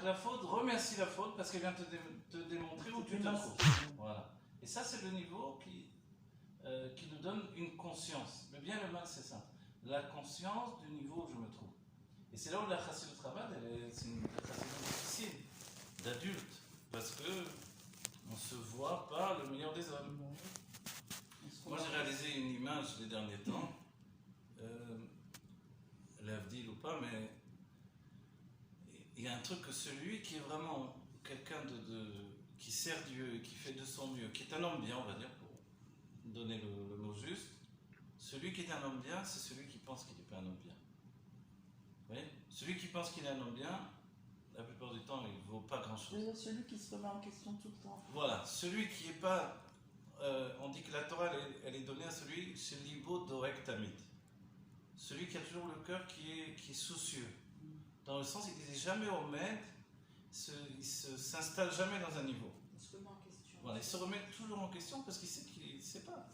la faute, remercie la faute parce qu'elle vient te démontrer où tu te trouves. Voilà. Et ça, c'est le niveau qui nous donne une conscience. Le bien et le mal, c'est ça. La conscience du niveau où je me trouve. Et c'est là où la chassidut Chabad, c'est une chassidut difficile, d'adulte, parce que on se voit pas le meilleur des hommes. Moi, j'ai réalisé une image les derniers temps, l'Avdil ou pas, mais il y a un truc que celui qui est vraiment quelqu'un qui sert Dieu et qui fait de son mieux, qui est un homme bien, on va dire, pour donner le mot juste, celui qui est un homme bien, c'est celui qui pense qu'il n'est pas un homme bien. Vous voyez ? Celui qui pense qu'il est un homme bien, la plupart du temps, il ne vaut pas grand-chose. Celui qui se remet en question tout le temps. Voilà, celui qui n'est pas... on dit que la Torah, elle est donnée à celui, c'est Libo Dorek Tamid. Celui qui a toujours le cœur qui est soucieux. Dans le sens, il n'est jamais au maître, il ne s'installe jamais dans un niveau. Il se remet en question. Voilà, il se remet toujours en question parce qu'il sait qu'il ne sait pas.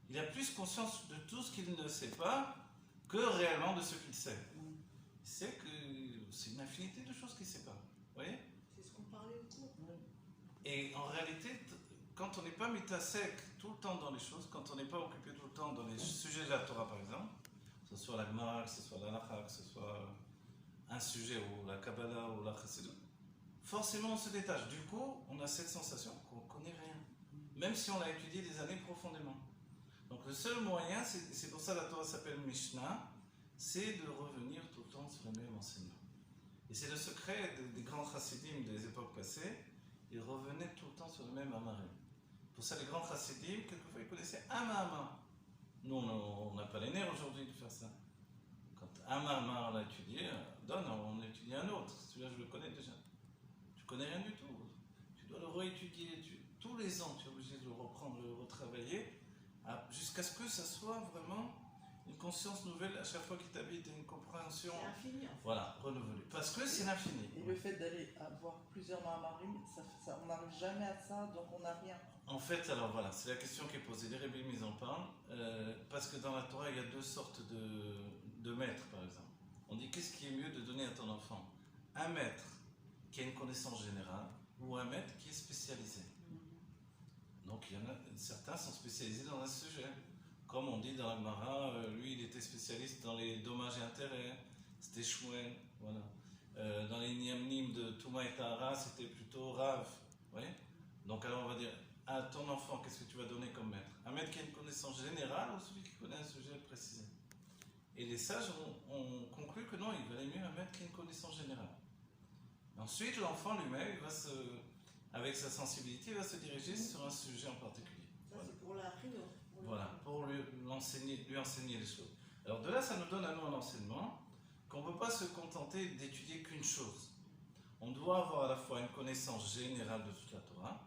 Il a plus conscience de tout ce qu'il ne sait pas que réellement de ce qu'il sait. Il sait que c'est une infinité de choses qu'il ne sait pas. Vous voyez ? C'est ce qu'on parlait au cours. Et en réalité, quand on n'est pas mis à sec tout le temps dans les choses, quand on n'est pas occupé tout le temps dans les sujets de la Torah par exemple, que ce soit la Gemara, que ce soit la Halacha, que ce soit un sujet ou la Kabbalah ou la Chassidut, forcément on se détache. Du coup, on a cette sensation qu'on ne connaît rien, même si on l'a étudié des années profondément. Donc le seul moyen, c'est pour ça que la Torah s'appelle Mishnah, c'est de revenir tout le temps sur le même enseignement. Et c'est le secret des grands chassidim des époques passées, ils revenaient tout le temps sur le même amarim. Pour ça, les grands chassidim, quelquefois, ils connaissaient un ma'amar. Nous, on n'a pas les nerfs aujourd'hui de faire ça. Quand un ma'amar l'a étudié, on étudie un autre. Celui-là, je le connais déjà. Tu connais rien du tout. Tu dois le réétudier. Tous les ans, tu es obligé de le reprendre, de le retravailler, jusqu'à ce que ça soit vraiment une conscience nouvelle à chaque fois qu'il t'habite et une compréhension. C'est infini, en fait. Voilà, renouvelée. Parce que c'est l'infini. Et le fait d'aller avoir plusieurs Mahamarim, on n'arrive jamais à ça, donc on n'a rien. En fait, alors voilà, c'est la question qui est posée. Les rébellions, ils en parlent. Parce que dans la Torah, il y a deux sortes de maîtres, par exemple. On dit qu'est-ce qui est mieux de donner à ton enfant ? Un maître qui a une connaissance générale ou un maître qui est spécialisé. Donc, il y en a, certains sont spécialisés dans un sujet. Comme on dit dans la Gemara, lui, il était spécialiste dans les dommages et intérêts. C'était Shmuel, voilà. Dans les Niamnim de Touma et Tahara, c'était plutôt Rav. Vous voyez ? Donc, alors, on va dire, à ton enfant, qu'est-ce que tu vas donner comme maître ? Un maître qui a une connaissance générale ou celui qui connaît un sujet précisé ? Et les sages ont conclu que non, il valait mieux un maître qui a une connaissance générale. Ensuite, l'enfant lui-même, avec sa sensibilité, il va se diriger sur un sujet en particulier. Ça, voilà. C'est pour la rigueur. Voilà, pour lui enseigner les choses. Alors de là, ça nous donne à nous un enseignement qu'on ne peut pas se contenter d'étudier qu'une chose. On doit avoir à la fois une connaissance générale de toute la Torah,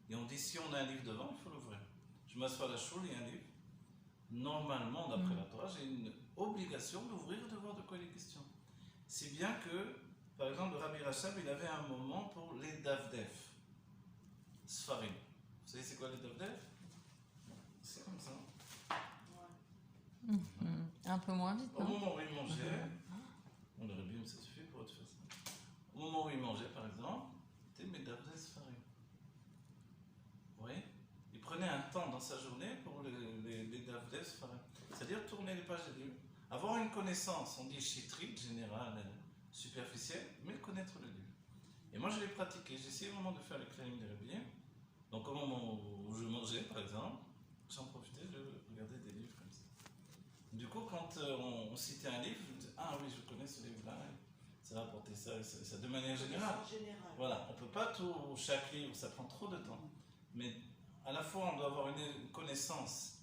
et on dit si on a un livre devant, il faut l'ouvrir. Je m'assois à la choule, il y a un livre. Normalement, d'après la Torah, j'ai une obligation d'ouvrir et de voir de quoi il est question. Si bien que, par exemple, le Rabbi Rachab, il avait un moment pour les Davdef, Sfarim. Vous savez c'est quoi les Davdef ? C'est comme ça. Un peu moins vite, Au non ? moment où il mangeait, on aurait bien, ça suffit pour te faire ça. Au moment où il mangeait, par exemple, c'était mes Davdef Sfarim. Vous voyez ? Il prenait un temps dans sa journée pour les Davdef Sfarim. C'est-à-dire tourner les pages des livres. Avoir une connaissance, on dit chitrit, générale, superficielle, mais connaître le livre. Et moi, je l'ai pratiqué. J'ai essayé vraiment de faire le Klaim des Rebbeim. Donc, au moment où je mangeais, par exemple, j'en profitais de regarder des livres comme ça. Du coup, quand on citait un livre, je me disais, ah oui, je connais ce livre-là, ça va apporter ça, de manière générale. Voilà, on ne peut pas tout, chaque livre, ça prend trop de temps. Mais à la fois, on doit avoir une connaissance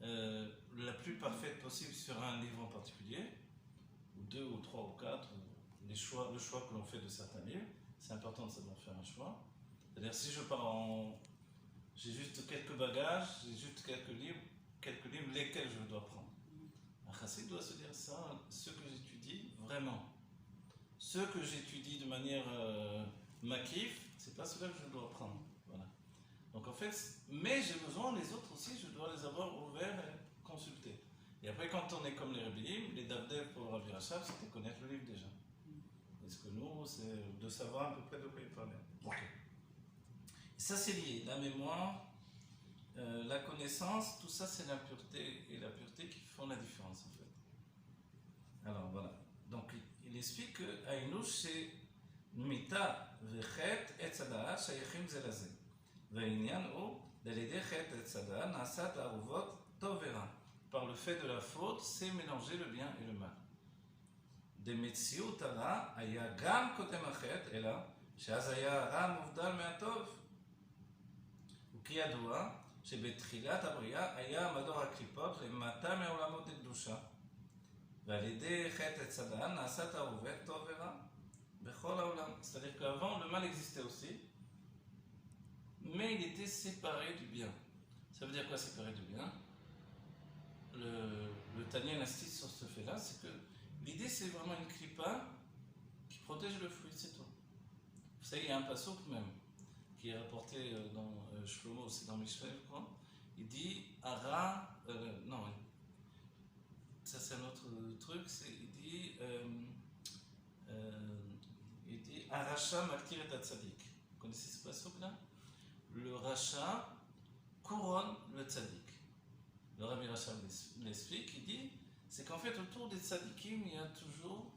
la plus parfaite possible sur un livre en particulier, ou deux, ou trois, ou quatre, ou le choix que l'on fait de certains livres. C'est important de savoir faire un choix. C'est-à-dire, si je pars j'ai juste quelques bagages, j'ai juste quelques livres, lesquels je dois prendre. Un chassid doit se dire ça, ce que j'étudie vraiment. Ce que j'étudie de manière makif, c'est pas cela que je dois prendre. Voilà. Donc en fait, mais j'ai besoin, les autres aussi, je dois les avoir ouverts et consultés. Et après, quand on est comme les Rebbeim, les Davdev pour le Rabbi Rachab, c'était connaître le livre déjà. Et Est-ce que nous, c'est de savoir à peu près de quoi il parlait. Ok. Ça, c'est lié. La mémoire, la connaissance, tout ça, c'est l'impureté et la pureté qui font la différence, en fait. Alors, voilà. Donc, il explique que Aïnouch, c'est Mita, Vechet, Etzada, Shayechim Zelazé. Ve'inyan ou, Dalede, Chet, Etzada, Nasat, Aruvot, Tovera. Par le fait de la faute, c'est mélanger le bien et le mal. דמציאות הרע היה גם קודם החטא, אלא שאז היה הרע מובדל מהטוב. וכידוע שבתחילת הבריאה היה מדור הקליפות למטה מעולמות לקדושה. ועל ידי חטא עץ הדעת נעשה תערובת טוב ורע בכל העולם. C'est-à-dire qu'avant, le mal existait aussi, mais il était séparé du bien. Ça veut dire quoi séparé du bien? Le Tanya insiste sur ce fait-là, c'est que l'idée, c'est vraiment une clipa qui protège le fruit, c'est tout. Vous savez, il y a un passouk même qui est rapporté dans Shlomo, c'est dans Mishnah, je crois. Il dit Ara, non, ça c'est un autre truc, il dit Aracha maktir et tzadik. Vous connaissez ce passouk-là? Le rachat couronne le tzadik. Le Rabbi Rachab l'explique, il dit c'est qu'en fait, autour des tzadikim, il y a toujours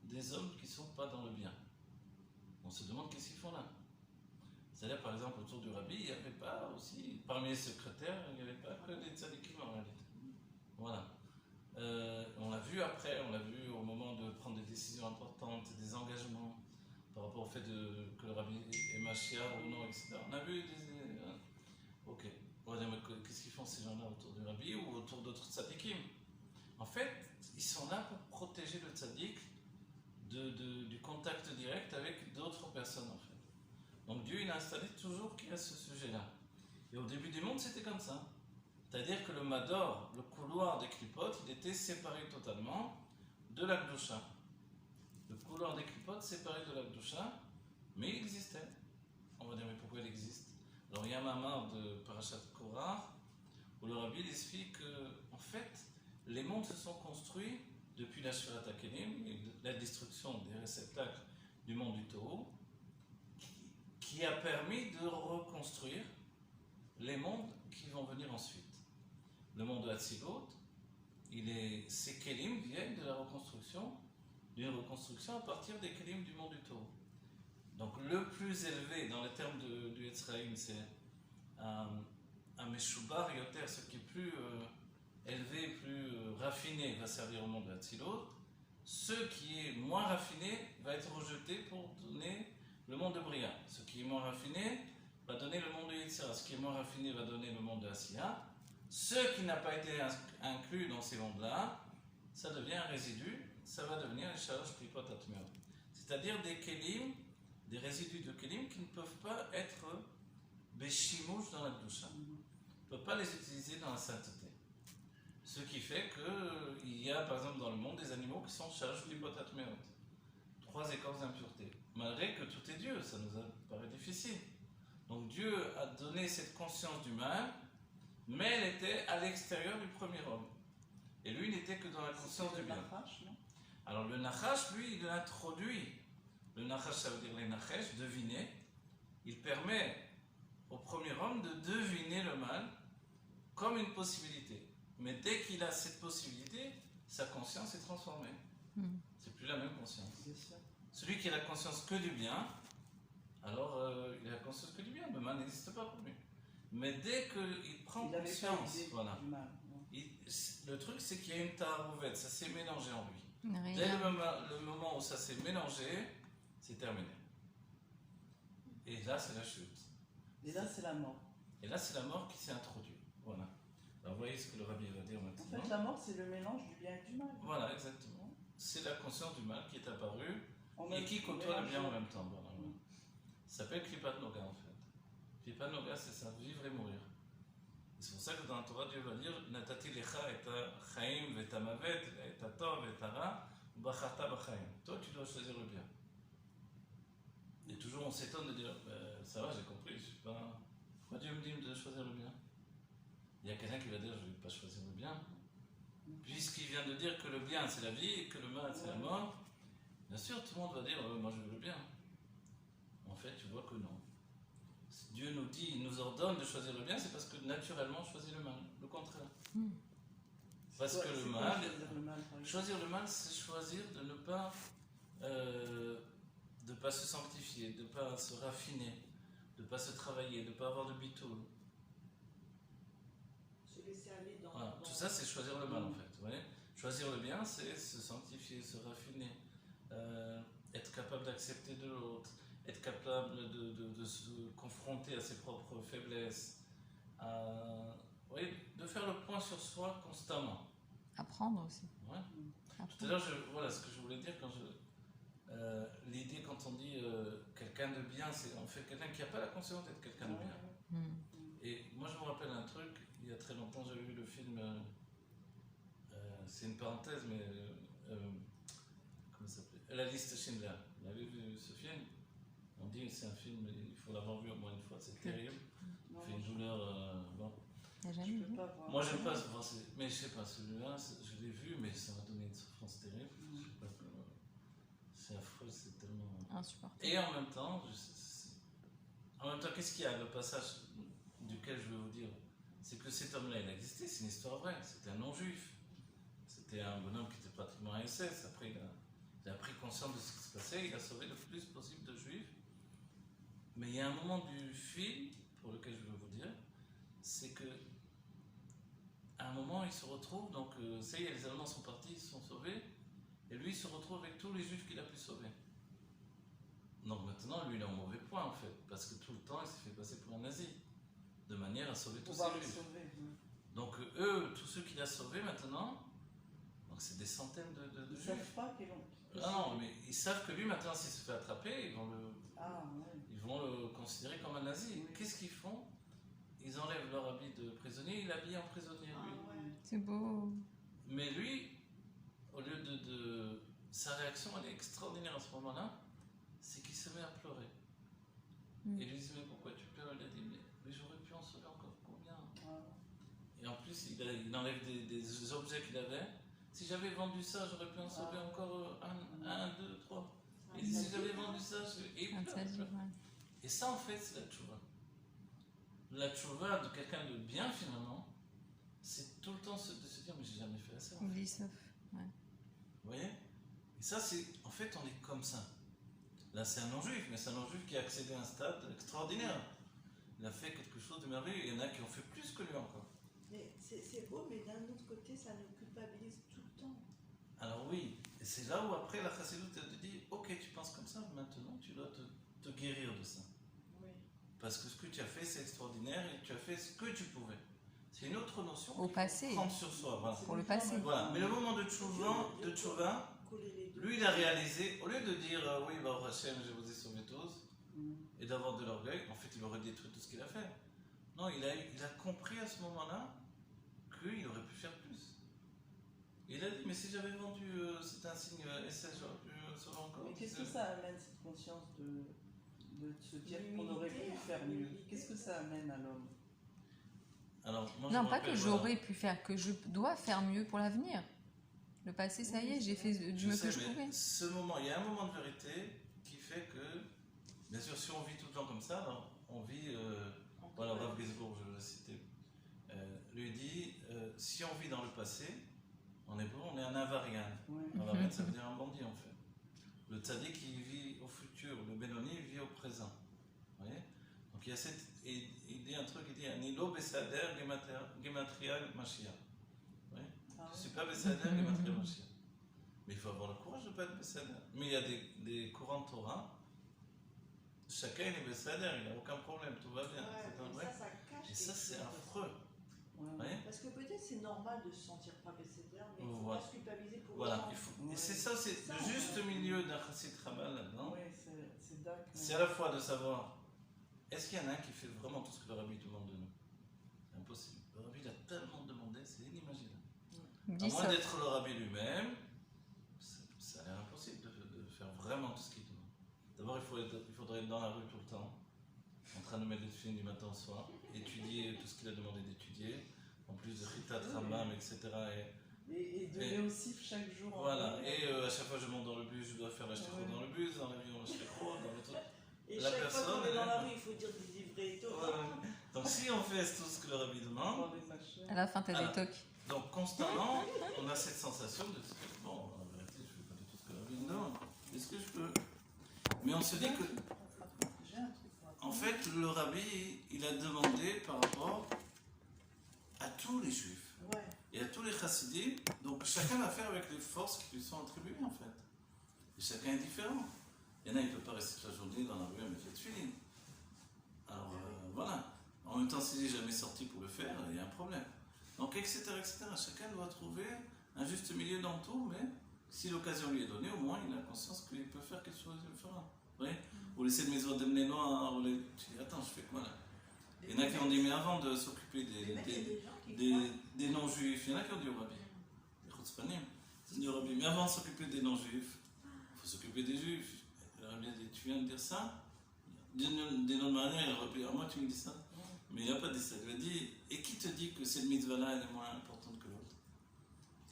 des hommes qui ne sont pas dans le bien. On se demande qu'est-ce qu'ils font là. C'est-à-dire, par exemple, autour du rabbi, il n'y avait pas aussi, parmi les secrétaires, il n'y avait pas que des tzadikim en réalité. Voilà. On l'a vu après, on l'a vu au moment de prendre des décisions importantes, des engagements, par rapport au fait que le rabbi est Mashiach ou non, etc. On a vu des... Ok. On va dire, mais qu'est-ce qu'ils font ces gens-là autour du rabbi ou autour d'autres tzadikim? En fait, ils sont là pour protéger le tzaddik du contact direct avec d'autres personnes, en fait. Donc Dieu, il a installé toujours qu'il y a ce sujet-là. Et au début du monde, c'était comme ça. C'est-à-dire que le Mador, le couloir des clipotes, il était séparé totalement de la Gdusha. Le couloir des clipotes séparé de la Gdusha, mais il existait. On va dire, mais pourquoi il existe? Alors il y a un mamar de Parashat Korah, où le rabbi explique que, en fait, les mondes se sont construits depuis la Shirat HaKelim, la destruction des réceptacles du monde du taureau, qui a permis de reconstruire les mondes qui vont venir ensuite. Le monde de Hatzilut, ces Kelim viennent de la reconstruction, d'une reconstruction à partir des Kelim du monde du taureau. Donc le plus élevé dans les termes du Etzraïm, c'est un Meshubar Yoter, ce qui est plus élevé, plus raffiné, va servir au monde de Hatzilut. Ce qui est moins raffiné va être rejeté pour donner le monde de Bria. Ce qui est moins raffiné va donner le monde de Yetzirah. Ce qui est moins raffiné va donner le monde de Asiya. Ce qui n'a pas été inclus dans ces mondes-là, ça devient un résidu, ça va devenir les Shalosh Klipot Atmeot. C'est-à-dire des Kelim, des résidus de Kelim qui ne peuvent pas être Beshimouch dans la Kedusha. On ne peut pas les utiliser dans la sainteté. Ce qui fait qu'il y a par exemple dans le monde des animaux qui sont Shalosh Klipot Atmeot. 3 écorces d'impureté. Malgré que tout est Dieu, ça nous paraît difficile. Donc Dieu a donné cette conscience du mal, mais elle était à l'extérieur du premier homme. Et lui, il n'était que dans la conscience du bien. Nachash, non? Alors le Nachash, lui, il l'introduit. Le Nachash, ça veut dire les Nachesh, deviner. Il permet au premier homme de deviner le mal comme une possibilité. Mais dès qu'il a cette possibilité, sa conscience est transformée. C'est plus la même conscience. Celui qui a la conscience que du bien, alors il a la conscience que du bien. Le mal n'existe pas pour lui. Mais dès qu'il prend conscience, voilà. Le truc, c'est qu'il y a une tarouvette, ça s'est mélangé en lui. Dès le moment où ça s'est mélangé, c'est terminé. Et là, c'est la chute. Et là, c'est la mort. Et là, c'est la mort qui s'est introduite. Voilà. Alors, vous voyez ce que le rabbi va dire maintenant. En fait, la mort, c'est le mélange du bien et du mal. Voilà, exactement. C'est la conscience du mal qui est apparue et qui côtoie le bien en même temps. Voilà, voilà. Ça s'appelle Klipat Noga, en fait. Klipat Noga, c'est ça, vivre et mourir. C'est pour ça que dans la Torah, Dieu va dire Natati lecha et chaim et mavet, et tov et ra, bachata bachaim. Toi, tu dois choisir le bien. Et toujours, on s'étonne de dire ça va, j'ai compris, je suis pas. Pourquoi Dieu me dit de choisir le bien? Il y a quelqu'un qui va dire je ne vais pas choisir le bien. Puisqu'il vient de dire que le bien c'est la vie et que le mal c'est la mort, Bien sûr, tout le monde va dire moi je veux le bien. En fait, tu vois que non. Si Dieu nous dit, il nous ordonne de choisir le bien, c'est parce que naturellement on choisit le mal, le contraire. Parce que le mal, choisir le mal, c'est choisir de ne pas, se sanctifier, de ne pas se raffiner, de ne pas se travailler, de ne pas avoir de bitoul. Se laisser aller dans. Voilà. Tout ça, c'est choisir le mal en fait. Vous voyez, choisir le bien, c'est se sanctifier, se raffiner, être capable d'accepter de l'autre, être capable de se confronter à ses propres faiblesses, vous voyez, de faire le point sur soi constamment. Apprendre aussi. Ouais. Apprendre. Tout à l'heure, voilà ce que je voulais dire quand l'idée quand on dit quelqu'un de bien, c'est en fait quelqu'un qui n'a pas la conscience d'être quelqu'un de bien. Et moi, je me rappelle un truc, il y a très longtemps, j'avais vu le film, c'est une parenthèse, mais comment ça s'appelait, La liste Schindler. Vous avez vu ce film? On dit que c'est un film, il faut l'avoir vu au moins une fois, c'est terrible. Non, Il fait une douleur. Bon. T'as je jamais peux vu? pas voir. Moi, j'aime pas, mais je sais pas, celui-là, je l'ai vu, mais ça m'a donné une souffrance terrible. Je sais pas, c'est affreux, c'est tellement. Insupportable. Et en même temps, qu'est-ce qu'il y a? Le passage duquel je veux vous dire, c'est que cet homme-là, il a existé, c'est une histoire vraie. C'était un non-juif. C'était un bonhomme qui était pratiquement un SS. Après, il a pris conscience de ce qui se passait, il a sauvé le plus possible de juifs. Mais il y a un moment du film, pour lequel je veux vous dire, c'est que à un moment, il se retrouve, donc ça y est, les Allemands sont partis, ils se sont sauvés, et lui, il se retrouve avec tous les juifs qu'il a pu sauver. Donc maintenant, lui, il est en mauvais point, en fait, parce que tout le temps, il s'est fait passer pour un nazi, de manière à sauver tous ces juifs. Donc eux, tous ceux qu'il a sauvés maintenant, donc c'est des centaines de Ils juifs. savent pas qu'ils ont. Ah non, mais ils savent que lui, maintenant, s'il se fait attraper, Ah, ouais. ils vont le considérer comme un nazi. Oui. Qu'est-ce qu'ils font? Ils enlèvent leur habit de prisonnier, ils l'habillent en prisonnier, lui. Ah ouais. C'est beau. Mais lui, au lieu de... Sa réaction, elle est extraordinaire à ce moment-là, c'est qu'il se met à pleurer. Et lui dit, mais pourquoi tu pleures? Il a dit, mais j'aurais pu en sauver encore combien? Et en plus, il enlève des objets qu'il avait. Si j'avais vendu ça, j'aurais pu en sauver encore un, deux, trois. Il dit, si j'avais vendu ça, et il pleure, il pleure. Et ça, en fait, c'est la tchouva. La tchouva de quelqu'un de bien, finalement, c'est tout le temps de se dire, mais j'ai jamais fait ça. Oublie sauf. Ouais. Vous voyez? Et ça, c'est. En fait, on est comme ça. Là, c'est un non-juif, mais c'est un non-juif qui a accédé à un stade extraordinaire. Il a fait quelque chose de merveilleux. Il y en a qui ont fait plus que lui encore. Mais c'est beau, mais d'un autre côté, ça nous culpabilise tout le temps. Alors oui, et c'est là où après la chassidoute te dit, ok, tu penses comme ça, maintenant tu dois te guérir de ça. Oui. Parce que ce que tu as fait, c'est extraordinaire et tu as fait ce que tu pouvais. C'est une autre notion. Au passé. Prendre sur soi, voilà. Pour le passé. Voilà. Mais le moment de tchouva, lui, il a réalisé, au lieu de dire oui, bah, Hachem, je vous ai sauvés tous, et d'avoir de l'orgueil, en fait, il aurait détruit tout ce qu'il a fait. Non, il a compris à ce moment-là qu'il aurait pu faire plus. Il a dit, mais si j'avais vendu cet insigne SS, j'aurais pu sauver encore. Mais qu'est-ce que ça amène, cette conscience de se dire qu'on aurait pu faire mieux? Qu'est-ce que ça amène à l'homme? Alors, moi, Non, je me pas rappelle, que voilà. j'aurais pu faire, que je dois faire mieux pour l'avenir. Le passé, ça y est, j'ai fait du mieux que je mais pouvais. ce moment, il y a un moment de vérité qui fait que, bien sûr, si on vit tout le temps comme ça, alors on vit. Voilà, Rav Gisbourg, je l'ai cité, lui dit si on vit dans le passé, en hébreu, on est un avarian. Ouais. Avarian, ça veut dire un bandit en fait. Le tzaddik, il vit au futur, le Benoni, il vit au présent. Vous voyez? Donc il y a cette. Il dit un truc, il dit Anilo Besader Gematria Mashiach. Vous voyez? Je ne suis pas Besader Gematria Mashiach. Mais il faut avoir le courage de ne pas être Besader. Mais il y a des courants de Torah. Chacun est Besader, il n'a aucun problème, tout va bien. Ouais, c'est pas mais vrai. ça cache. Et ça, quelque c'est chose. affreux. Vous voyez? Parce que peut-être c'est normal de se sentir pas bécédaire, mais il ne faut Voilà. pas se culpabiliser pour Voilà, autant. il faut. Et c'est ça, c'est le juste milieu d'un chassid Ramal là-dedans. Oui, c'est d'accord. C'est à la fois de savoir, est-ce qu'il y en a un qui fait vraiment tout ce que le rabbi demande de nous? C'est impossible. Le rabbi il a tellement demandé, c'est inimaginable. À Dis moins ça. d'être le rabbi lui-même, ça a l'air impossible de faire vraiment tout ce qu'il demande. D'abord, il faudrait être dans la rue tout le temps, en train de mettre des films du matin au soir, étudier tout ce qu'il a demandé d'étudier, en plus de Ritat Rambam, etc. Et Et donner aussi chaque jour. Voilà, et à chaque fois que je monte dans le bus, je dois faire la chèvre dans le bus, dans l'avion, la chèvre, dans le truc. Et La chaque fois personne, qu'on est dans elle- la rue, il faut dire des livrets et tout. Donc si on fait tout ce que le rabbi demande, À la fin, t'as Ah. des tocs. donc constamment, on a cette sensation de bon, en vérité, je fais pas du tout ce que le rabbi me demande. Est-ce que je peux? Mais on se dit que, J'ai un truc pour en fait, le rabbi, il a demandé par rapport à tous les juifs Ouais. et à tous les chassidim. Donc chacun va faire avec les forces qui lui sont attribuées en fait. Et chacun est différent. Il y en a, il ne peut pas rester toute la journée dans la rue à mettre les tuiles. Alors voilà. En même temps, s'il n'est jamais sorti pour le faire, il y a un problème. Donc, etc., etc. Chacun doit trouver un juste milieu dans tout, mais si l'occasion lui est donnée, au moins il a conscience qu'il peut faire quelque chose, il le fera. Vous voyez? Ou laisser de mes oies d'amener noirs, ou les... Tu dis, attends, je fais quoi là? Il y en a qui ont dit, mais avant de s'occuper Mais même, il y a des gens qui croient. des non-juifs, il y en a qui ont dit au rabbi. Les chutzpanim, ils ont dit au rabbi, mais avant de s'occuper des non-juifs, il faut s'occuper des juifs. Le rabbi a dit, tu viens de dire ça? D'une autre manière, le rabbi, alors moi tu me dis ça? Mais il n'a pas dit ça. Il a dit, et qui te dit que cette mitzvah-là elle est moins importante que l'autre?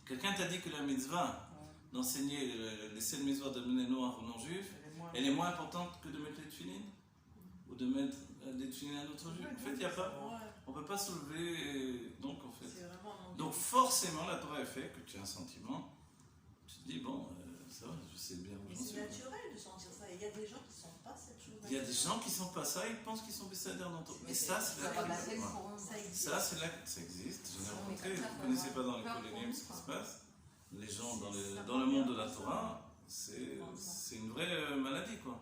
Quelqu'un t'a dit que la mitzvah d'enseigner les 7 mitzvahs de mener noirs aux non-juifs, elle est moins importante que de mettre les tefilines? Ou de mettre des tefilines à un autre juif? En fait, il y a pas, Ouais. on ne peut pas soulever. Donc, en fait. C'est vraiment un Donc, forcément, la Torah est fait que tu as un sentiment. Tu te dis, bon, ça va, je sais bien où Mais j'en c'est suis. quoi. naturel de sentir ça. Il y a des gens qui ne sentent pas cette chose. Il y a des gens qui sont pas ça, ils pensent qu'ils sont bessédères dans tout. Et ça, c'est Ça la va la crise. tête Voilà. pour eux. Ça existe. Ça, c'est là que ça existe. Je l'ai Ça, rencontré. mais comme ça, Vous ne faut connaissez pas dans les avoir peur collègues pour ce qui nous, se passe. Les gens Ça dans le va monde bien de la comme ça. Torah, c'est une vraie maladie, quoi.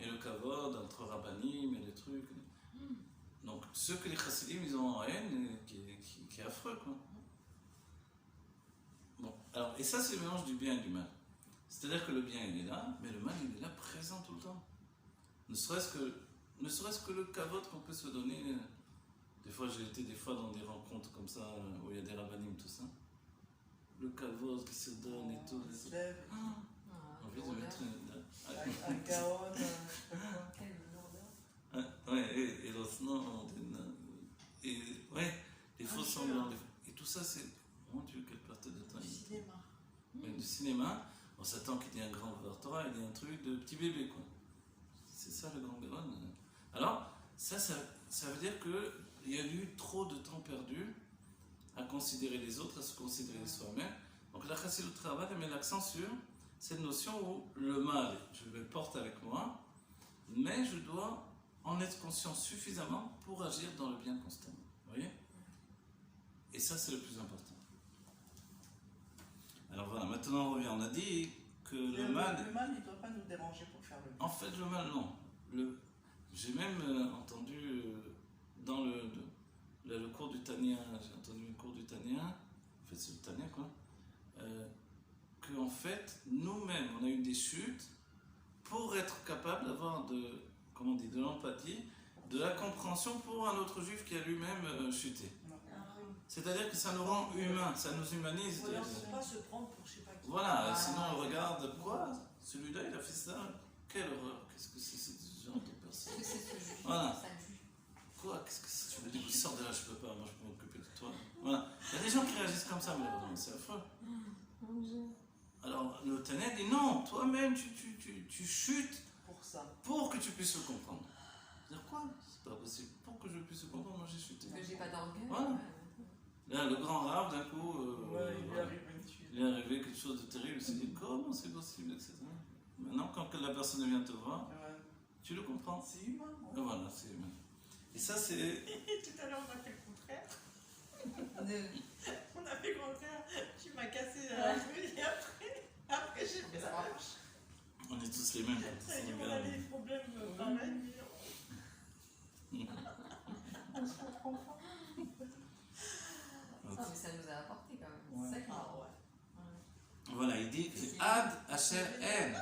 Et le kavod entre rabbanim et les trucs. Donc, ceux que les chassidim, ils ont en haine, qui est affreux, quoi. Bon, alors, et ça, c'est le mélange du bien et du mal. C'est-à-dire que le bien, il est là, mais le mal, il est là, présent tout le temps. Ne serait-ce que le kavod qu'on peut se donner. Des fois, j'ai été dans des rencontres comme ça, où il y a des rabbanim, tout ça. Le kavod qui se donne et tout. Il se lève, Envie de mettre un gaon, je sais pas quoi. Ouais, et l'autre, non, et ouais, les faux semblants. Et tout ça, c'est, mon Dieu, quelle perte de temps. Du cinéma. Mais du cinéma, on s'attend qu'il y ait un grand Torah, il y a un truc de petit bébé, quoi. C'est ça le grand Garon. Alors, ça veut dire qu'il y a eu trop de temps perdu à considérer les autres, à se considérer soi-même. Donc la Chassidut Rabbah met l'accent sur cette notion où le mal, je le porte avec moi, mais je dois en être conscient suffisamment pour agir dans le bien constamment. Vous voyez? Et ça, c'est le plus important. Alors voilà, maintenant on revient. On a dit que le mal... Le mal, il ne doit pas nous déranger pour faire le bien. En fait, le mal, non. J'ai même entendu dans le cours du Tania, j'ai entendu un cours du Tania, en fait c'est le Tania quoi, que en fait, nous-mêmes, on a eu des chutes pour être capable d'avoir de l'empathie, de la compréhension pour un autre juif qui a lui-même chuté. Ah oui. C'est-à-dire que ça nous rend humains, ça nous humanise. Ou alors, faut pas se prendre pour je sais pas qui. Voilà, sinon on regarde, quoi, celui-là il a fait ça, quelle horreur, qu'est-ce que c'est ce genre de personne? Qu'est-ce que c'est ce juif? Voilà. Ça juge. Quoi, qu'est-ce que c'est? Je me dis, sors de là, je peux pas, moi je peux m'occuper de toi. Voilà, il y a des gens qui réagissent comme ça, malheureusement, c'est affreux. Alors le Tania dit non, toi-même tu chutes Pour ça. pour que tu puisses le comprendre. Dire quoi? C'est pas possible, pour que je puisse le comprendre, moi j'ai chuté. Parce que j'ai pas d'orgueil. Voilà. Là, le grand rave, d'un coup, Ouais, il lui voilà. arrive une tuile. Il est arrivé quelque chose de terrible, il s'est dit comment c'est possible, etc. Maintenant, quand la personne vient te voir, Ouais. tu le comprends. C'est humain. Et voilà, c'est humain. Et ça, c'est. Et tout à l'heure, on a fait le contraire. On a fait le contraire. Tu m'as cassé la cheville et après j'ai fait la même chose. On est tous les mêmes. Ça y est, on a des problèmes pareils, mais On se comprend pas. Non, mais ça nous a apporté quand même. Ouais. C'est ça qui ah ouais. Voilà, il dit Ve'ad asher en.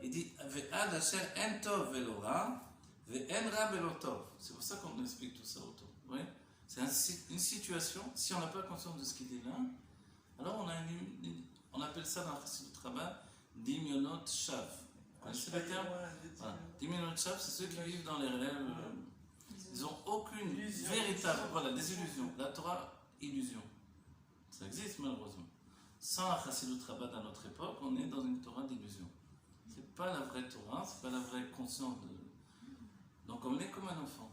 Il dit Ve'ad asher en tov velora, ve'en ra velo tov. C'est pour ça qu'on explique tout ça autour. Vous voyez? C'est une situation, si on n'a pas conscience de ce qu'il dit là, alors on appelle ça dans la Chassidut Rabbah Dimyonot Shav. Vous connaissez le terme? Voilà. Dimyonot Shav, c'est ceux qui vivent dans les rêves. Ils n'ont aucune Illusion. véritable. Voilà, des illusions. La Torah, illusion. Ça existe malheureusement. Sans la Chassidut Rabbah à notre époque, on est dans une Torah d'illusion. C'est pas la vraie Torah, c'est pas la vraie conscience de. Donc on est comme un enfant.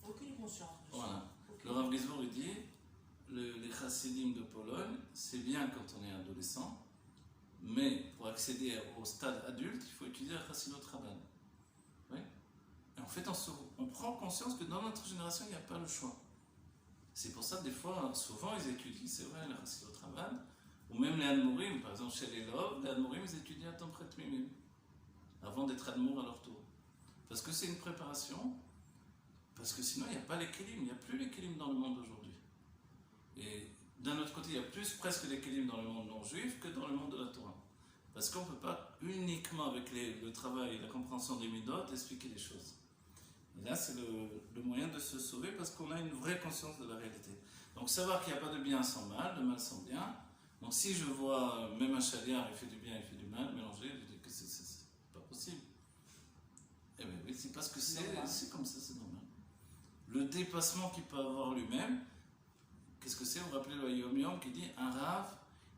Aucune conscience. De Voilà. ça. Aucune. Le Rav Gizbour il dit les chassidim de Pologne, c'est bien quand on est adolescent, mais pour accéder au stade adulte, il faut étudier la Chassidut Rabbah. Oui. Et en fait, on prend conscience que dans notre génération, il n'y a pas le choix. C'est pour ça que des fois, souvent, ils étudient, c'est vrai, la Chassidut Rabbah, ou même les Admorim, par exemple chez les Lov, les Admorim, ils étudient à temps près de Mimim, avant d'être Admour à leur tour. Parce que c'est une préparation, parce que sinon, il n'y a pas les kélim, il n'y a plus les kélim dans le monde aujourd'hui. Et d'un autre côté, il y a plus presque les kélim dans le monde non-juif que dans le monde de la Torah. Parce qu'on ne peut pas uniquement avec le travail et la compréhension des midot expliquer les choses. Et là, c'est le moyen de se sauver parce qu'on a une vraie conscience de la réalité. Donc savoir qu'il n'y a pas de bien sans mal, de mal sans bien. Donc si je vois même un chaliard, il fait du bien, il fait du mal, mélangé, je dis que c'est pas possible. Eh bien oui, c'est parce que c'est comme ça, c'est normal. Le dépassement qu'il peut avoir lui-même, qu'est-ce que c'est? Vous vous rappelez le Yom Yom qui dit un Rav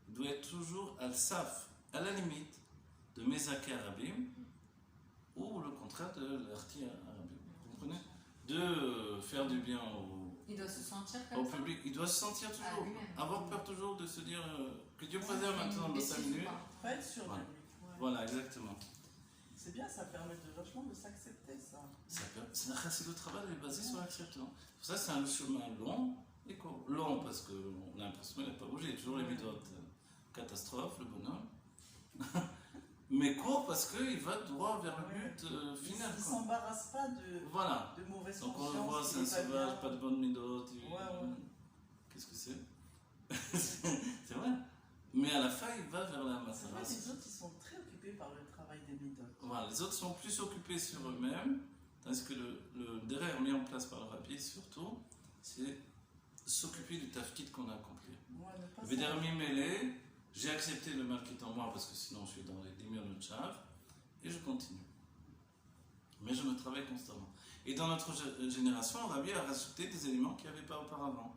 doit être toujours al-saf, à la limite de Mezake Arabim ou le contraire de l'Arti Arabim. Vous comprenez? De faire du bien Il doit se sentir au comme ça. public. Il doit se sentir toujours, lui-même. avoir peur toujours de se dire que Dieu préserve maintenant dans 5 minutes. Faut être sûr Voilà. de lui. Ouais. Voilà, exactement. C'est bien, ça permet vachement de s'accepter, ça. C'est la Chassidut Rabbah, elle est basée sur l'acceptation. Pour ça, c'est un chemin long et court. Long parce qu'on a l'impression qu'il n'a pas bougé. Il y a toujours les méthodes. Catastrophe, le bonhomme. Mais court parce qu'il va droit vers le but final. Il ne quoi. s'embarrasse pas de Voilà. mauvaise Donc conscience. on le voit, c'est un il est pas sauvage, bien. pas de bonne méthode. Ouais. Qu'est-ce que c'est? C'est vrai. Mais à la fin, il va vers la C'est vrai, masse. les autres, ils sont très occupés par le travail des méthodes. Voilà, les autres sont plus occupés sur eux-mêmes, tandis que le derrière mis en place par le rabbi, surtout, c'est s'occuper du tafkid qu'on a accompli. Ouais, ne pas Védermi mêlé, j'ai accepté le mal qui est en moi parce que sinon je suis dans les dimions de Tchav, et je continue. Mais je me travaille constamment. Et dans notre génération, le rabbi a rajouté des éléments qu'il n'y avait pas auparavant.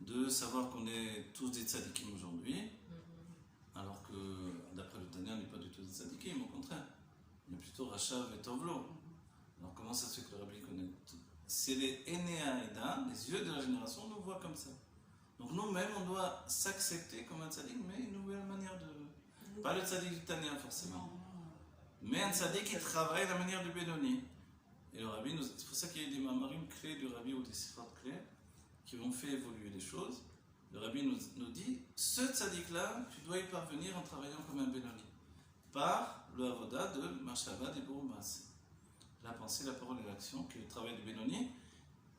De savoir qu'on est tous des tzadikim aujourd'hui, alors que, d'après le Tanya, on n'est pas du tout des tzadikim, au contraire. On est plutôt Rachav et Tovlo. Alors comment ça se fait que le Rabbi connaît tout? C'est les Enéaïda, les yeux de la génération, nous voient comme ça. Donc nous-mêmes, on doit s'accepter comme un tzadik, mais une nouvelle manière de... Pas le tzadik du Tanya, forcément. Mais un tzadik qui travaille la manière du Benoni. Et le Rabbi, c'est pour ça qu'il y a eu des mamarim clés du Rabbi ou des sifat clés qui ont fait évoluer les choses. Le Rabbi nous dit, ce tzaddik-là, tu dois y parvenir en travaillant comme un Benoni. Par le avoda de Machava des Bourmas. La pensée, la parole et l'action, qui est le travail du Benoni.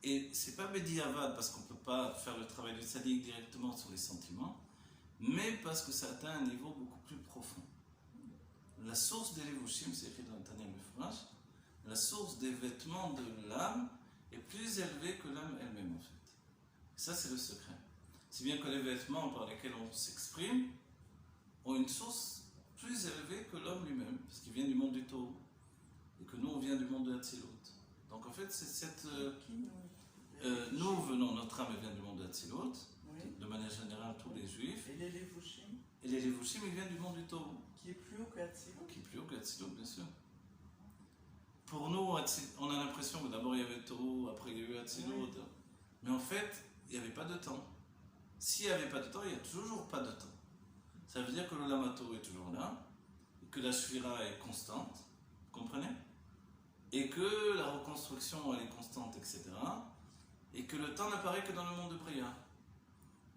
Et c'est pas Bediavad, parce qu'on ne peut pas faire le travail du tzaddik directement sur les sentiments, mais parce que ça atteint un niveau beaucoup plus profond. La source des Levushim, c'est écrit dans le Tanya Mefurash, la source des vêtements de l'âme est plus élevée que l'âme elle-même, en fait. Ça, c'est le secret. Si bien que les vêtements par lesquels on s'exprime ont une source plus élevée que l'homme lui-même, parce qu'il vient du monde du Taureau, et que nous, on vient du monde de Hatzilut. Donc en fait, c'est cette... nous venons, notre âme vient du monde de Hatzilut, Oui. de manière générale, tous les juifs, Et les Levushim, et les Levushim, ils viennent du monde du Taureau, qui est plus haut que Hatzilut. qui est plus haut que Hatzilut, bien sûr. Pour nous, on a l'impression que d'abord il y avait le Taureau, après il y a eu Hatzilut, Oui. mais en fait, il n'y avait pas de temps. S'il n'y avait pas de temps, il n'y a toujours pas de temps. Ça veut dire que le Lamato est toujours là, et que la Shvira est constante, vous comprenez? Et que la reconstruction elle est constante, etc. Et que le temps n'apparaît que dans le monde de Bria.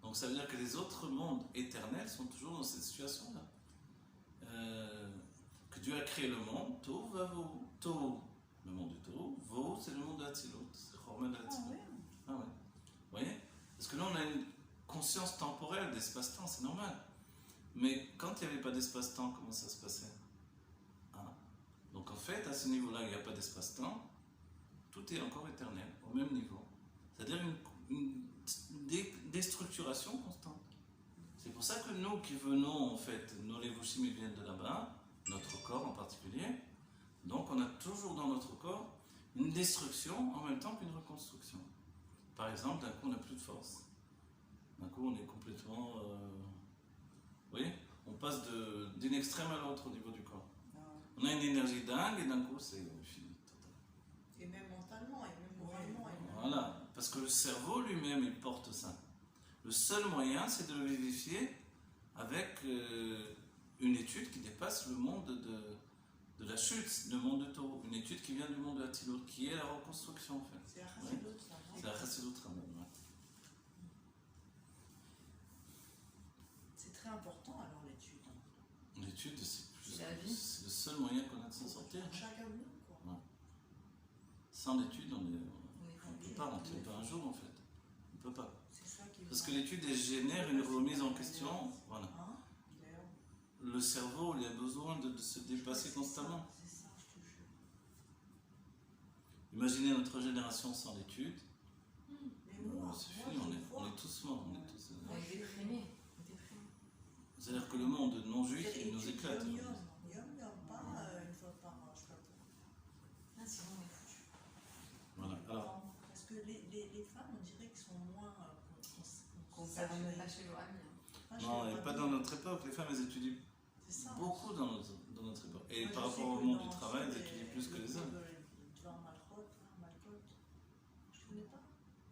Donc ça veut dire que les autres mondes éternels sont toujours dans cette situation-là. Que Dieu a créé le monde, Tohu Vavohu. Tohu, le monde du Tohu, Vohu, c'est le monde de Hatzilut, c'est Chorma de Ah Hatzilut. ouais. Ah ouais. Vous voyez? Parce que là, on a une conscience temporelle d'espace-temps, c'est normal. Mais quand il n'y avait pas d'espace-temps, comment ça se passait? Hein? Donc en fait, à ce niveau-là, il n'y a pas d'espace-temps, tout est encore éternel, au même niveau. C'est-à-dire une déstructuration constante. C'est pour ça que nous qui venons, en fait, nos Levushim ils viennent de là-bas, notre corps en particulier, donc on a toujours dans notre corps une destruction en même temps qu'une reconstruction. Par exemple, d'un coup on n'a plus de force. D'un coup, on est complètement... vous voyez, on passe d'une extrême à l'autre au niveau du corps. Ah, On a une énergie dingue et d'un coup, c'est fini. Et même mentalement, et même moralement. Et même... Voilà, parce que le cerveau lui-même, il porte ça. Le seul moyen, c'est de le vivifier avec une étude qui dépasse le monde de la chute, le monde de Taureau. Une étude qui vient du monde de Hatzilut, qui est la reconstruction, en fait. C'est la Chassidut, ça. C'est la Chassidut Raman, ouais. C'est très important alors l'étude. L'étude, c'est C'est la vie. c'est le seul moyen qu'on a de s'en sortir. Pour chacun de nous, quoi. Sans l'étude, on ne On peut pas, on ne tient pas un jour, en fait. On ne peut pas. C'est ça qui est Parce que bon. l'étude, elle génère une remise en question. Voilà. Hein, il est- Le cerveau, il a besoin de se dépasser constamment. C'est ça, je te jure. Imaginez notre génération sans l'étude. Mais moi, C'est moi, fini, je on vois. est tous morts. On est tous, On est déprimés. c'est-à-dire que le monde non-juif, il nous éclate. Yom, pas une fois par an, je sais pas pourquoi. Ah, sinon, on est foutu. Voilà. Alors, Parce que les femmes, on dirait qu'elles sont moins Concernées. Pas chez Laura. non, et pas dans notre époque. Les femmes, elles étudient C'est ça. beaucoup dans notre époque. Et Moi, par je rapport sais au que monde dans du travail, elles les- étudient plus que les hommes. Devant Malchot, je connais pas.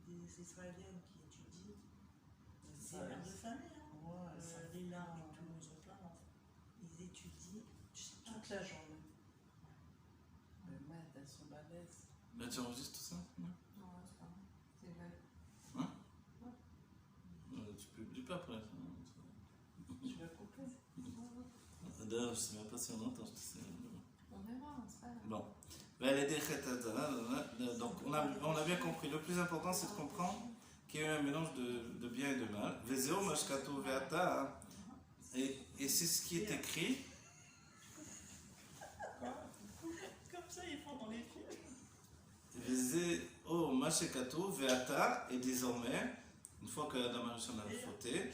Des Israéliennes qui étudient. C'est des mères de famille, hein. Ouais, ça Les larmes et fait- tout, ils ont plein d'enfants. Ils étudient, je sais pas. toute la journée. Mais merde, elles sont balèzes. Là, tu enregistres tout ça? Non. Non, c'est pas vrai. C'est vrai. Tu publies pas après. Tu vas couper. D'ailleurs, je sais même pas si on entend. On verra, c'est pas grave. Bon. Donc, on a bien compris. Le plus important, c'est de comprendre qu'il y a eu un mélange de bien et de mal. Vezeo mashkato veata. Et c'est ce qui est écrit. Comme ça, ils font dans les films. Vezeo mashkato veata. Et désormais, une fois que Adam Arishon a fauté,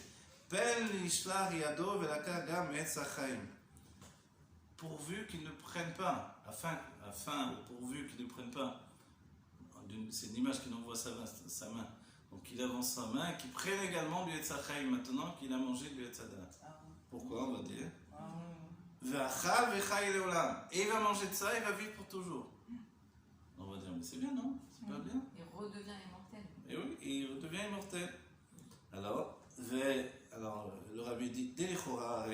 Pen lishlar yado velaka gam et sachaim. Pourvu qu'ils ne prennent pas, pourvu qu'ils ne prennent pas, c'est une image qu'il envoie sa main, donc il avance sa main, qu'il prenne également du Etzachaim maintenant qu'il a mangé du Etzadat. Ah, Pourquoi, on va dire ah, Ve'achal ve'chai leolam. Et il va manger de ça, il va vivre pour toujours. On va dire, mais c'est bien, non? C'est pas bien? Il redevient immortel. Et oui, il redevient immortel. Alors, le rabbi dit, Delichora are,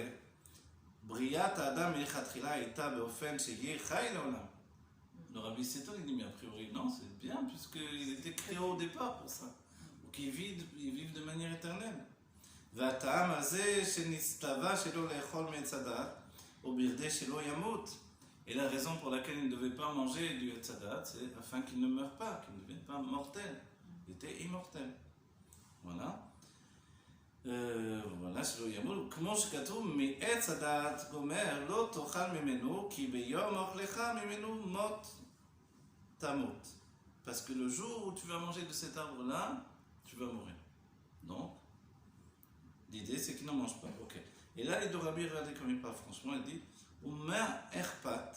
Briat Adam Elichatchila Eta Beofen Sheyeh Chai Leolam. Le rabbi s'étonne, il dit, mais a priori, non, c'est bien, puisqu'il était créé au départ pour ça. Donc ils vivent de manière éternelle. והטעם הזה שנסתווה שלא לאכול מעץ הדת, או בכדי שלא ימות. Et la raison pour laquelle il ne devait pas manger du עץ הדת, c'est afin qu'il ne meure pas, qu'il ne devienne pas mortel. Il était immortel. Voilà. voilà, שלא ימות. כמו שכתוב, מעץ הדת גומר, לא תאכל ממנו, כי ביום אוכלך ממנו מות תמות. Parce que le jour où tu vas manger de cet arbre-là, tu vas mourir. Donc, l'idée c'est qu'il n'en mange pas. Ok. Et là, les deux rabbis, regardez comme il parle franchement, il dit Omer erpat.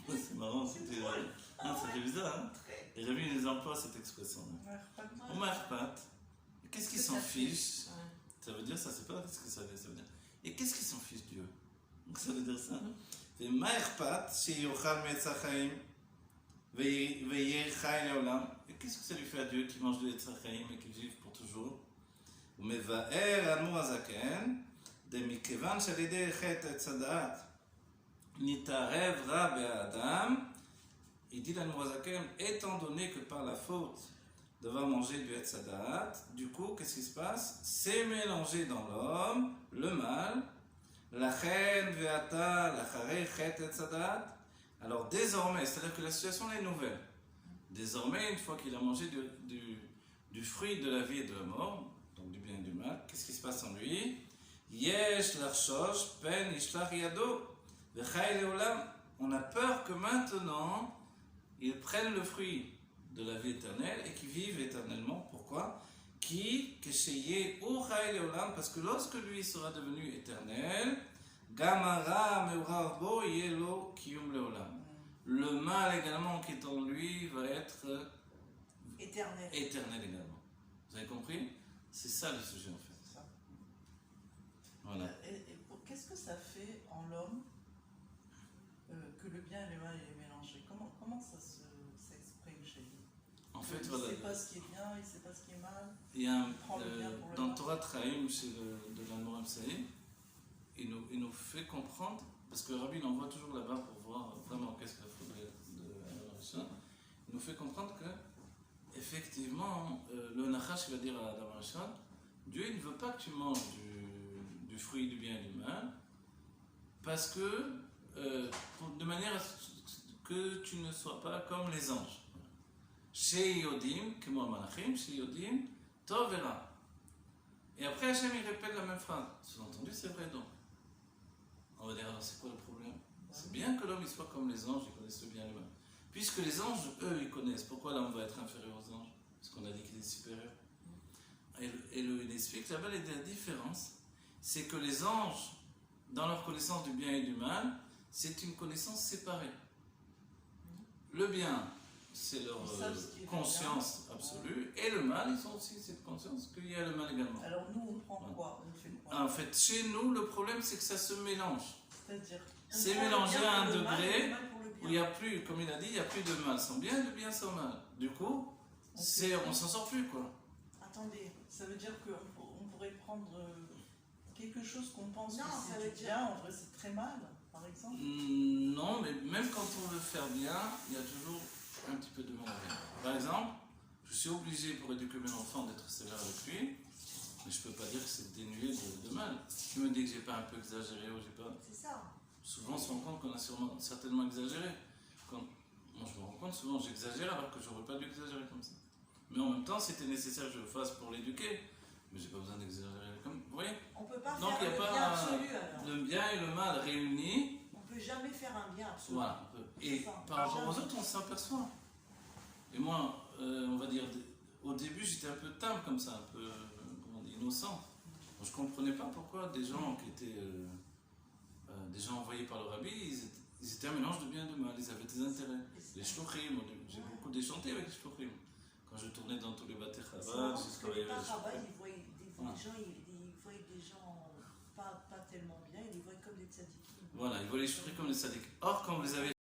C'est marrant, c'était. Non, c'était bizarre, hein. Les rabbis, ils emploient cette expression-là. Omer erpat. Qu'est-ce qu'ils s'en fichent? Ça veut dire ça, c'est pas ce que ça veut dire. Et qu'est-ce qu'ils s'en fichent, Dieu? Donc ça veut dire ça. Et ma erpat, sheyochal me'etzachaim. Et qu'est-ce que ça lui fait à Dieu qui mange de l'Etzachaim et qui vive pour toujours? ומבאר האדמו"ר הזקן, דמכיוון שעל ידי חטא עץ הדעת נתערב רע באדם, il dit l'Admour Hazaken, étant donné que par la faute d'avoir mangé du Etz Hadat, du coup, qu'est-ce qui se passe? C'est mélangé dans l'homme le mal, la chen ve'ata, la charei chet Etz Hadat. Alors désormais, c'est-à-dire que la situation est nouvelle. Désormais, une fois qu'il a mangé du fruit de la vie et de la mort, donc du bien et du mal, qu'est-ce qui se passe en lui? Yesh l'arshosh pen ishlach yado v'chai leolam. On a peur que maintenant, ils prennent le fruit de la vie éternelle et qu'ils vivent éternellement. Pourquoi? Qui kesheye ou chai leolam, parce que lorsque lui sera devenu éternel, gamara meurav bo yelo kiyum leolam. Le mal également qui est en lui va être Éternel. éternel également. Vous avez compris? C'est ça le sujet en fait. C'est ça. Voilà. Qu'est-ce que ça fait en l'homme que le bien et le mal est mélangé? Comment ça s'exprime chez lui? En fait, Il voilà. ne sait pas ce qui est bien, il ne sait pas ce qui est mal. Il y a un, prend le bien pour le dans mal. Torah Traim, chez de l'Anmorim Saïd, il nous fait comprendre, parce que Rabbi l'envoie toujours là-bas pour voir vraiment qu'est-ce qu'il faudrait de Adam Rishon. Il nous fait comprendre que, effectivement, le Nachash va dire à Adam Rishon, Dieu il ne veut pas que tu manges du fruit du bien et du mal, parce que, de manière à ce que tu ne sois pas comme les anges. Chez Yodim, comme le Malachim, chez Yodim, Tov et Ra. Et après, Hachem il répète la même phrase. Sous-entendu, c'est vrai donc. On va dire, alors c'est quoi le problème? C'est bien que l'homme il soit comme les anges, ils connaissent le bien et le mal. Puisque les anges, eux, ils connaissent. Pourquoi l'homme va être inférieur aux anges? Parce qu'on a dit qu'il est supérieur. Et il explique là-bas la différence. C'est que les anges, dans leur connaissance du bien et du mal, c'est une connaissance séparée. Le bien, c'est leur conscience absolue, et le mal, ils ont aussi cette conscience qu'il y a le mal également. Alors nous, on prend quoi? On fait quoi? En fait, chez nous, le problème, c'est que ça se mélange. C'est-à-dire, C'est mélangé à un degré où il n'y a plus, comme il a dit, il n'y a plus de mal sans bien et de bien sans mal. Du coup, on s'en sort plus, quoi. Attendez. ça veut dire qu'on pourrait prendre quelque chose qu'on pense Non, que ça c'est veut dire- bien, en vrai c'est très mal, par exemple. Non, mais même quand on veut faire bien, il y a toujours un petit peu de mal à faire. Par exemple, je suis obligé pour éduquer mon enfant d'être sévère avec lui, mais je ne peux pas dire que c'est dénué de mal. Tu me dis que j'ai pas un peu exagéré ou j'ai pas. C'est ça. Souvent, on se rend compte qu'on a certainement exagéré. Moi, je me rends compte, souvent j'exagère alors que j'aurais pas dû exagérer comme ça. Mais en même temps, c'était nécessaire que je le fasse pour l'éduquer. Mais j'ai pas besoin d'exagérer comme. Vous voyez? On peut pas Donc, il faire n'y a le bien pas absolu alors. le bien et le mal réunis. On peut jamais faire un bien absolu. Voilà. Et C'est ça. par rapport aux autres, on s'aperçoit. Et moi, on va dire, au début, j'étais un peu timbre comme ça, un peu comment on dit, innocent. Je ne comprenais pas pourquoi des gens qui étaient des gens envoyés par le rabbi, ils étaient un mélange de bien et de mal, ils avaient des intérêts. Les shlochim, j'ai beaucoup déchanté avec les shlochim. Quand je tournais dans tous les bâtés C'est Chabad, marrant, parce j'ai que travaillé les avec les Rabat, shlochim. ils voyaient des gens pas tellement bien, ils les voyaient comme des tzadikim. Voilà, ils voient les shlochim comme des sadiques. Or, quand vous les avez